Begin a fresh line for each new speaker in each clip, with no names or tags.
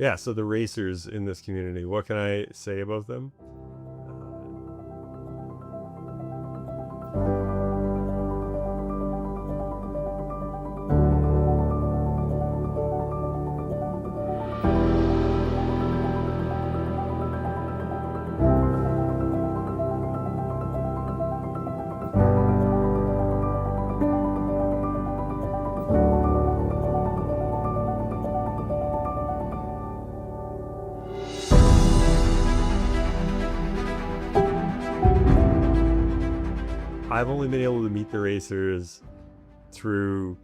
yeah, so the racers in this community, what can I say about them? I've only been able to meet the racers through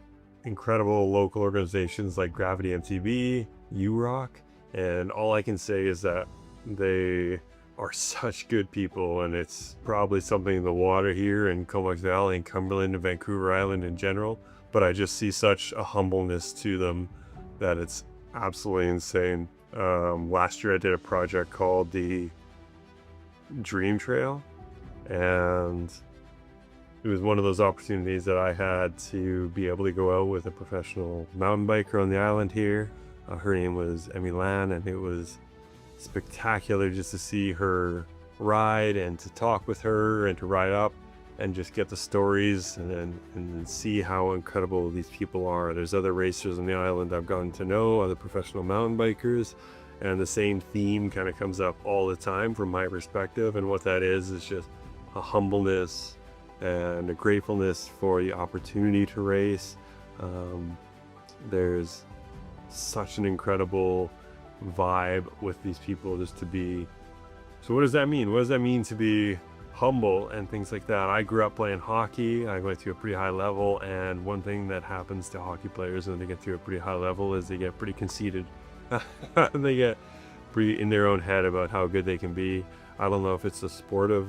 incredible local organizations like Gravity MTB, U-Rock, and all I can say is that they are such good people, and it's probably something in the water here in Comox Valley and Cumberland and Vancouver Island in general, but I just see such a humbleness to them that it's absolutely insane. Last year I did a project called the Dream Trail, and it was one of those opportunities that I had to be able to go out with a professional mountain biker on the island here. Her name was Emmy Lan, and it was spectacular just to see her ride and to talk with her and to ride up and just get the stories and see how incredible these people are. There's other racers on the island I've gotten to know, other professional mountain bikers, and the same theme kind of comes up all the time from my perspective, and what that is just a humbleness and a gratefulness for the opportunity to race. There's such an incredible vibe with these people just to be. So what does that mean? What does that mean to be humble and things like that? I grew up playing hockey. I went to a pretty high level, and one thing that happens to hockey players when they get to a pretty high level is they get pretty conceited. They get pretty in their own head about how good they can be. I don't know if it's the sport of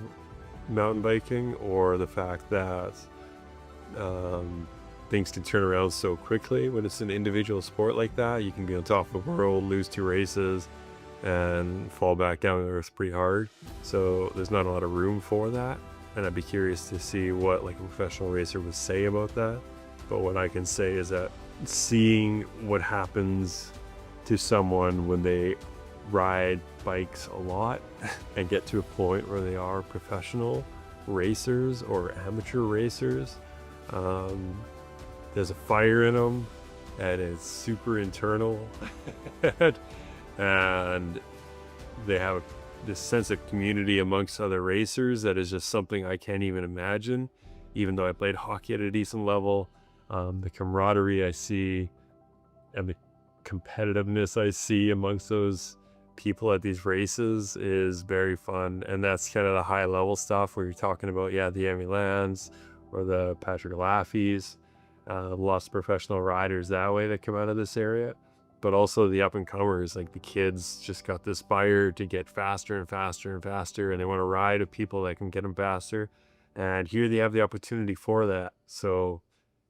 mountain biking or the fact that things can turn around so quickly when it's an individual sport like that. You can be on top of the world, lose 2 races, and fall back down to earth pretty hard. So there's not a lot of room for that, and I'd be curious to see what like a professional racer would say about that. But what I can say is that seeing what happens to someone when they ride bikes a lot and get to a point where they are professional racers or amateur racers, there's a fire in them, and it's super internal and they have this sense of community amongst other racers that is just something I can't even imagine. Even though I played hockey at a decent level, the camaraderie I see and the competitiveness I see amongst those people at these races is very fun. And that's kind of the high level stuff where you're talking about, yeah, the Emmy Lands or the Patrick Laffeys, lots of professional riders that way that come out of this area, but also the up and comers, like the kids just got this fire to get faster and faster and faster, and they want to ride with people that can get them faster. And here they have the opportunity for that. So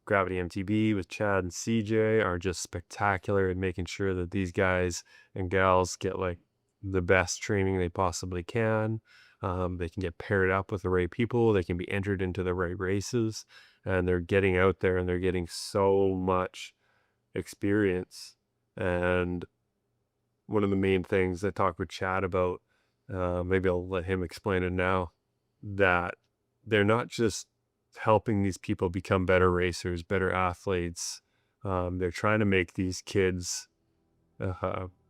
Gravity MTB with Chad and CJ are just spectacular at making sure that these guys and gals get like the best training they possibly can. They can get paired up with the right people. They can be entered into the right races, and they're getting out there and they're getting so much experience. And one of the main things I talked with Chad about, maybe I'll let him explain it now, that they're not just helping these people become better racers, better athletes. They're trying to make these kids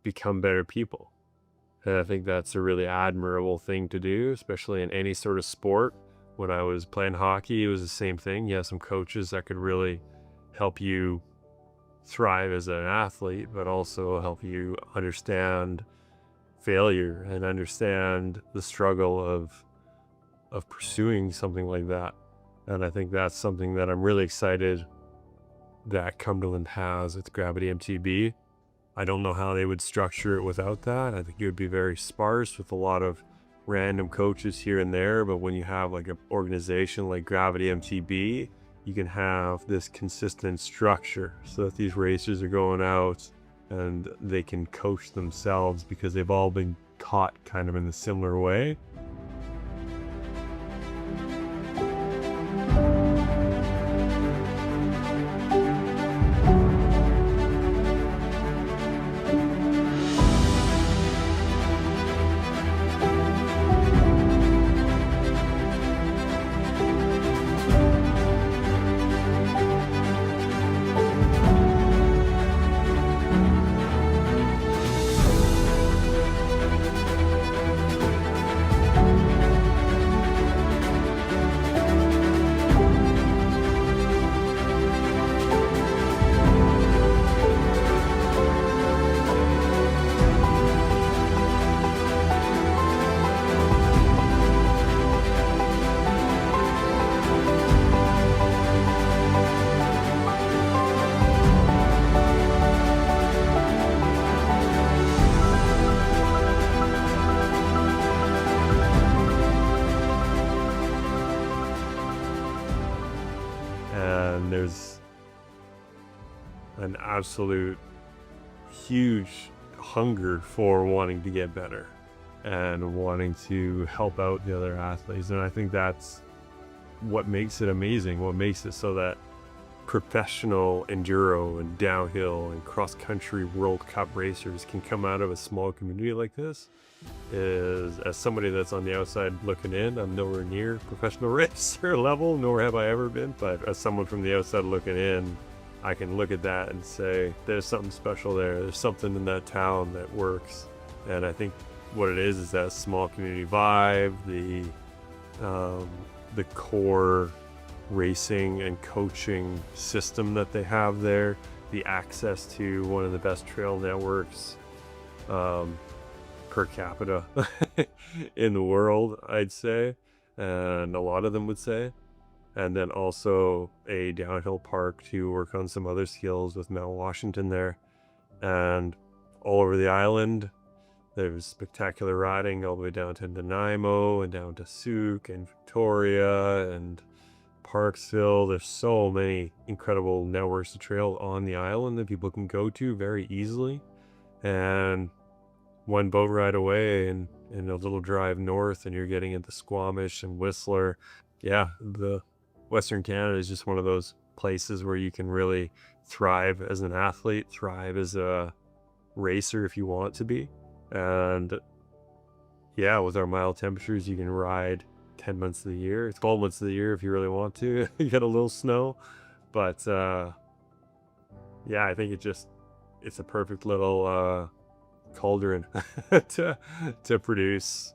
become better people. And I think that's a really admirable thing to do, especially in any sort of sport. When I was playing hockey, it was the same thing. You have some coaches that could really help you thrive as an athlete, but also help you understand failure and understand the struggle of pursuing something like that. And I think that's something that I'm really excited that Cumberland has with Gravity MTB. I don't know how they would structure it without that. I think it would be very sparse with a lot of random coaches here and there, but when you have like an organization like Gravity MTB, you can have this consistent structure so that these racers are going out and they can coach themselves because they've all been caught kind of in a similar way. an absolute huge hunger for wanting to get better and wanting to help out the other athletes. And I think that's what makes it amazing, what makes it so that professional enduro and downhill and cross-country World Cup racers can come out of a small community like this. Is, as somebody that's on the outside looking in, I'm nowhere near professional racer level, nor have I ever been, but as someone from the outside looking in, I can look at that and say there's something special there, there's something in that town that works. And I think what it is that small community vibe, the core racing and coaching system that they have there, the access to one of the best trail networks per capita in the world, I'd say, and a lot of them would say. And then also a downhill park to work on some other skills with Mount Washington there. And all over the island, there's spectacular riding all the way down to Nanaimo and down to Souk and Victoria and Parksville. There's so many incredible networks of trail on the island that people can go to very easily. And one boat ride away and a little drive north and you're getting into Squamish and Whistler. Yeah, the Western Canada is just one of those places where you can really thrive as an athlete, thrive as a racer if you want to be. And yeah, with our mild temperatures, you can ride 10 months of the year, 12 months of the year if you really want to. You get a little snow, but yeah, I think it's a perfect little cauldron to produce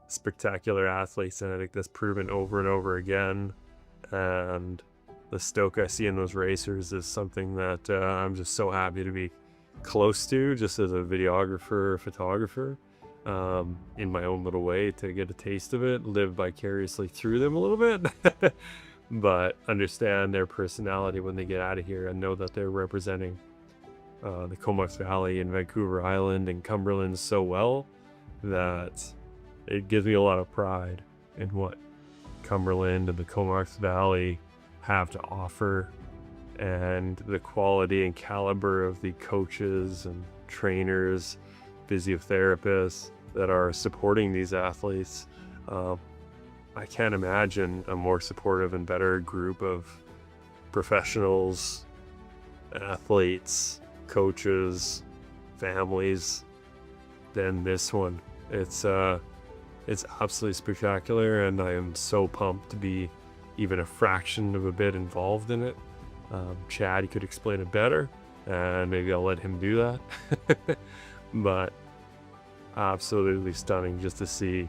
spectacular athletes, and I think that's proven over and over again. And the stoke I see in those racers is something that I'm just so happy to be close to, just as a videographer, photographer, in my own little way, to get a taste of it, live vicariously through them a little bit, but understand their personality when they get out of here and know that they're representing the Comox Valley and Vancouver Island and Cumberland so well that it gives me a lot of pride in what Cumberland and the Comox Valley have to offer, and the quality and caliber of the coaches and trainers, physiotherapists that are supporting these athletes. I can't imagine a more supportive and better group of professionals, athletes, coaches, families than this one. It's absolutely spectacular, and I am so pumped to be even a fraction of a bit involved in it. Chad, he could explain it better, and maybe I'll let him do that. But absolutely stunning just to see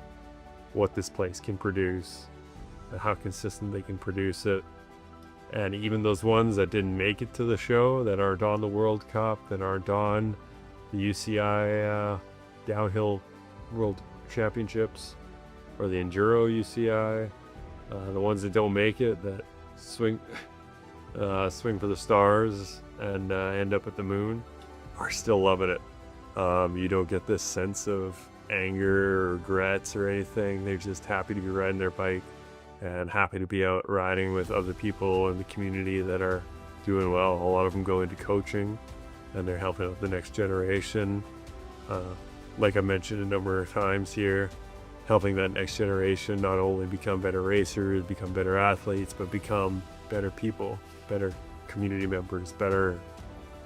what this place can produce and how consistent they can produce it. And even those ones that didn't make it to the show, that aren't on the World Cup, that aren't on the UCI Downhill World Championships or the Enduro UCI, the ones that don't make it, that swing for the stars and end up at the moon, are still loving it. You don't get this sense of anger or regrets or anything. They're just happy to be riding their bike and happy to be out riding with other people in the community that are doing well. A lot of them go into coaching and they're helping out the next generation. Like I mentioned a number of times here, helping that next generation not only become better racers, become better athletes, but become better people, better community members, better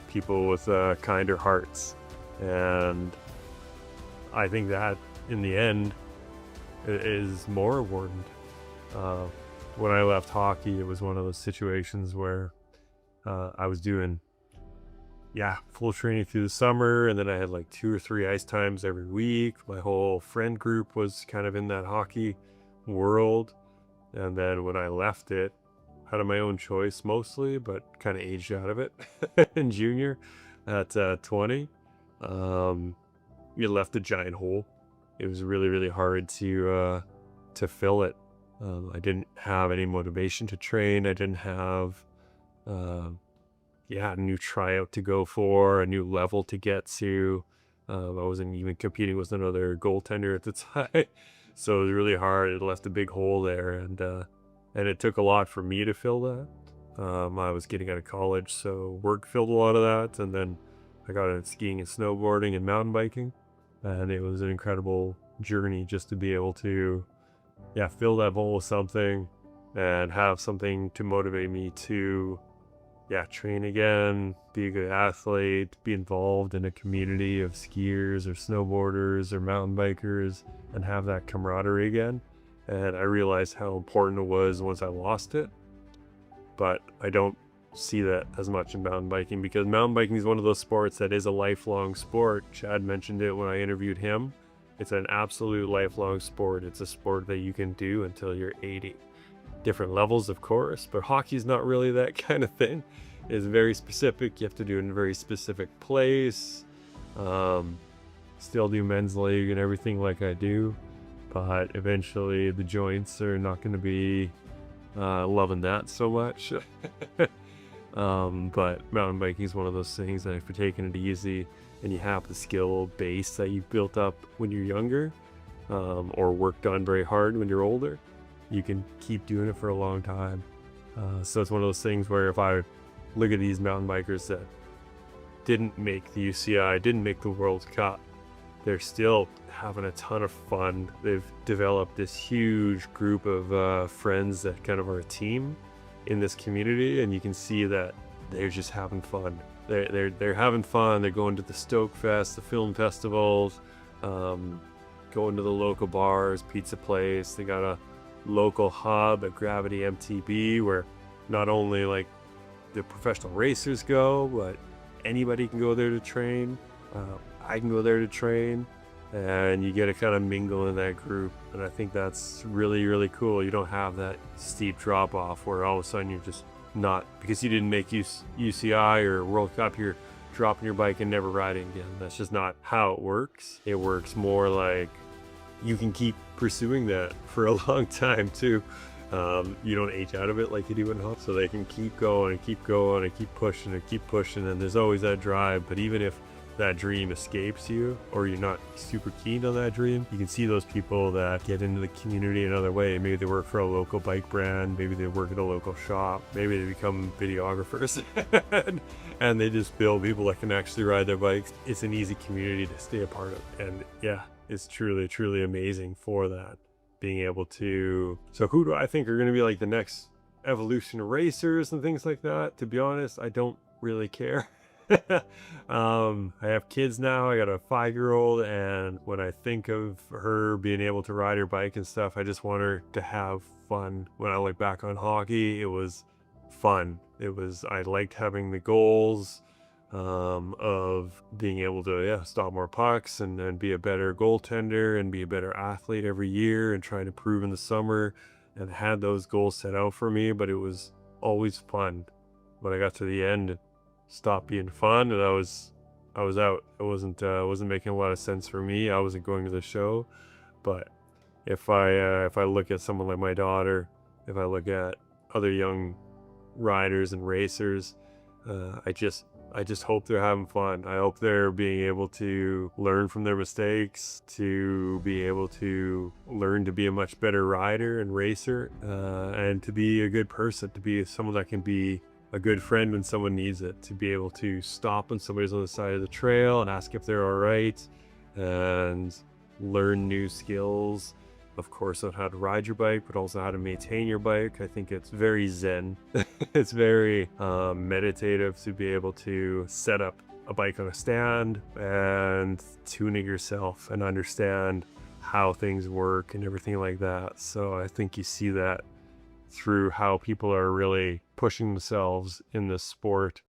people with kinder hearts. And I think that in the end is more important. When I left hockey, it was one of those situations where I was doing full training through the summer, and then I had like 2 or 3 ice times every week. My whole friend group was kind of in that hockey world. And then when I left it, out of my own choice mostly, but kind of aged out of it in junior at 20, it left a giant hole. It was really, really hard to fill it. I didn't have any motivation to train. I didn't have a new tryout to go for, a new level to get to. I wasn't even competing with another goaltender at the time. So it was really hard. It left a big hole there, and it took a lot for me to fill that. I was getting out of college, so work filled a lot of that. And then I got into skiing and snowboarding and mountain biking. And it was an incredible journey just to be able to, yeah, fill that bowl with something and have something to motivate me to, yeah, train again, be a good athlete, be involved in a community of skiers or snowboarders or mountain bikers, and have that camaraderie again. And I realized how important it was once I lost it, but I don't see that as much in mountain biking, because mountain biking is one of those sports that is a lifelong sport. Chad mentioned it when I interviewed him. It's an absolute lifelong sport. It's a sport that you can do until you're 80. Different levels, of course, but hockey's not really that kind of thing. It's very specific. You have to do it in a very specific place. Still do men's league and everything like I do, but eventually the joints are not going to be loving that so much. But mountain biking is one of those things that if you're taking it easy and you have the skill base that you've built up when you're younger, or worked on very hard when you're older, you can keep doing it for a long time. So it's one of those things where if I look at these mountain bikers that didn't make the UCI, didn't make the World Cup, they're still having a ton of fun. They've developed this huge group of friends that kind of are a team in this community, and you can see that they're just having fun. They're having fun. They're going to the Stoke Fest, the film festivals, going to the local bars, pizza place. They got a local hub at Gravity MTB where not only like the professional racers go, but anybody can go there to train. I can go there to train, and you get to kind of mingle in that group. And I think that's really, really cool. You don't have that steep drop off where all of a sudden you're just not, because you didn't make UCI or World Cup, you're dropping your bike and never riding again. That's just not how it works. It works more like you can keep pursuing that for a long time too. You don't age out of it like you do in hockey, so they can keep going and keep going and keep pushing and keep pushing, and there's always that drive. But even if that dream escapes you or you're not super keen on that dream, you can see those people that get into the community another way. Maybe they work for a local bike brand, maybe they work at a local shop, maybe they become videographers and they just build people that can actually ride their bikes. It's an easy community to stay a part of, and yeah, it's truly, truly amazing for that, being able to. So who do I think are going to be like the next evolution of racers and things like that? To be honest, I don't really care. I have kids now. I got a 5-year-old, and when I think of her being able to ride her bike and stuff, I just want her to have fun. When I look back on hockey, it was fun. I liked having the goals of being able to stop more pucks and be a better goaltender and be a better athlete every year and trying to prove in the summer, and had those goals set out for me. But it was always fun. When I got to the end, stopped being fun, and I was out. It wasn't making a lot of sense for me. I wasn't going to the show. But if I look at someone like my daughter, if I look at other young riders and racers, I just hope they're having fun. I hope they're being able to learn from their mistakes, to be able to learn to be a much better rider and racer, and to be a good person, to be someone that can be a good friend when someone needs it, to be able to stop when somebody's on the side of the trail and ask if they're all right, and learn new skills, of course, on how to ride your bike, but also how to maintain your bike. I think it's very zen. It's very meditative to be able to set up a bike on a stand and tuning yourself and understand how things work and everything like that. So I think you see that through how people are really pushing themselves in this sport